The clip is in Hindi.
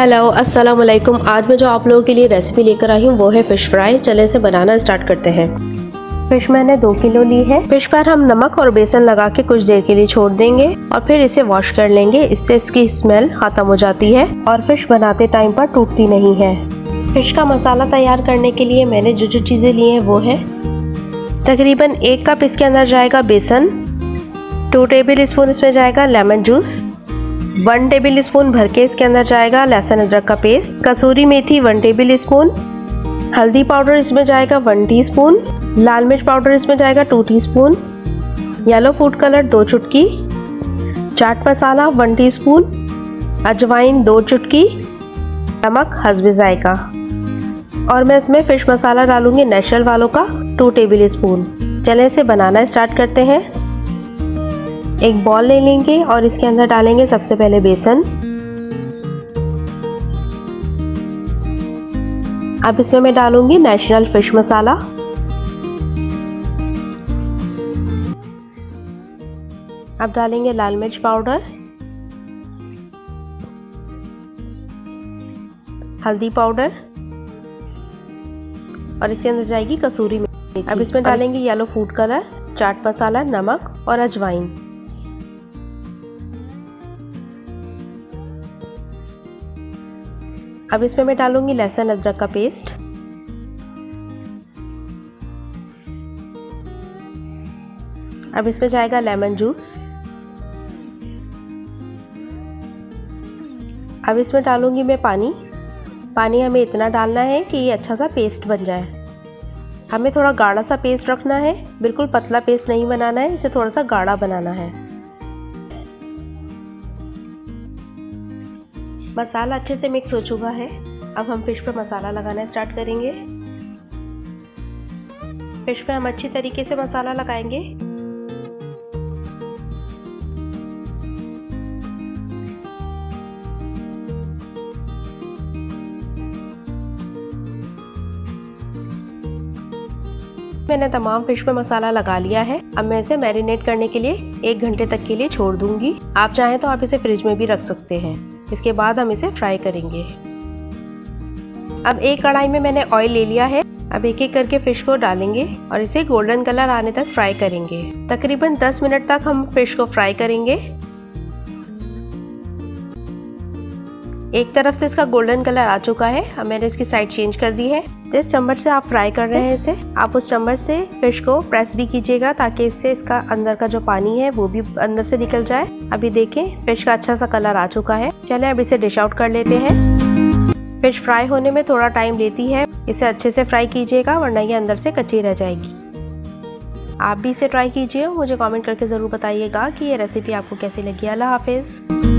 हेलो अस्सलाम वालेकुम। आज मैं जो आप लोगों के लिए रेसिपी लेकर आई हूँ वो है फ़िश फ्राई। चले इसे बनाना स्टार्ट करते हैं। फ़िश मैंने 2 किलो ली है। फ़िश पर हम नमक और बेसन लगा के कुछ देर के लिए छोड़ देंगे और फिर इसे वॉश कर लेंगे। इससे इसकी स्मेल खत्म हो जाती है और फ़िश बनाते टाइम पर टूटती नहीं है। फ़िश का मसाला तैयार करने के लिए मैंने जो चीज़ें ली हैं वो है तकरीबन 1 कप इसके अंदर जाएगा बेसन, 2 टेबल स्पून इसमें जाएगा लेमन जूस, 1 टेबल स्पून भर के इसके अंदर जाएगा लहसुन अदरक का पेस्ट, कसूरी मेथी 1 टेबल स्पून, हल्दी पाउडर इसमें जाएगा 1 टीस्पून, लाल मिर्च पाउडर इसमें जाएगा 2 टीस्पून, येलो फूड कलर 2 चुटकी, चाट मसाला 1 टीस्पून, अजवाइन 2 चुटकी, नमक हस्बे जायका। और मैं इसमें फिश मसाला डालूंगी नेचुरल वालों का 2 टेबल स्पून। चलें इसे बनाना स्टार्ट करते हैं। एक बॉल ले लेंगे और इसके अंदर डालेंगे सबसे पहले बेसन। अब इसमें मैं डालूंगी नेचुरल फिश मसाला। अब डालेंगे लाल मिर्च पाउडर, हल्दी पाउडर और इसके अंदर जाएगी कसूरी मेथी। अब इसमें डालेंगे yellow food colour, chaat masala, नमक और अजवाइन। अब इसमें मैं डालूंगी लहसुन अदरक का पेस्ट, अब इसमें जाएगा लेमन जूस। अब इसमें डालूंगी मैं पानी हमें इतना डालना है कि ये अच्छा सा पेस्ट बन जाए। हमें थोड़ा गाढ़ा सा पेस्ट रखना है, बिल्कुल पतला पेस्ट नहीं बनाना है, इसे थोड़ा सा गाढ़ा बनाना है। मसाला अच्छे से मिक्स हो चुका है। अब हम फिश पर मसाला लगाना स्टार्ट करेंगे। फिश पे हम अच्छी तरीके से मसाला लगाएंगे। मैंने तमाम फिश पे मसाला लगा लिया है। अब मैं इसे मैरिनेट करने के लिए 1 घंटे तक के लिए छोड़ दूंगी। आप चाहें तो आप इसे फ्रिज में भी रख सकते हैं। इसके बाद हम इसे फ्राई करेंगे। अब एक कढ़ाई में मैंने ऑयल ले लिया है। अब एक एक करके फिश को डालेंगे और इसे गोल्डन कलर आने तक फ्राई करेंगे। तकरीबन 10 मिनट तक हम फिश को फ्राई करेंगे। एक तरफ से इसका गोल्डन कलर आ चुका है। अब मैंने इसकी साइड चेंज कर दी है। जिस चम्मच से आप फ्राई कर रहे हैं इसे, आप उस चम्मच से फिश को प्रेस भी कीजिएगा ताकि इससे इसका अंदर का जो पानी है वो भी अंदर से निकल जाए। अभी देखें फिश का अच्छा सा कलर आ चुका है। चलें अब इसे डिश आउट कर लेते हैं। फिश फ्राई होने में थोड़ा टाइम लेती है, इसे अच्छे से फ्राई कीजिएगा वरना ये अंदर से कच्ची रह जाएगी। आप भी इसे ट्राई कीजिए। मुझे कमेंट करके ज़रूर बताइएगा कि ये रेसिपी आपको कैसी लगी। अल्लाह हाफिज़।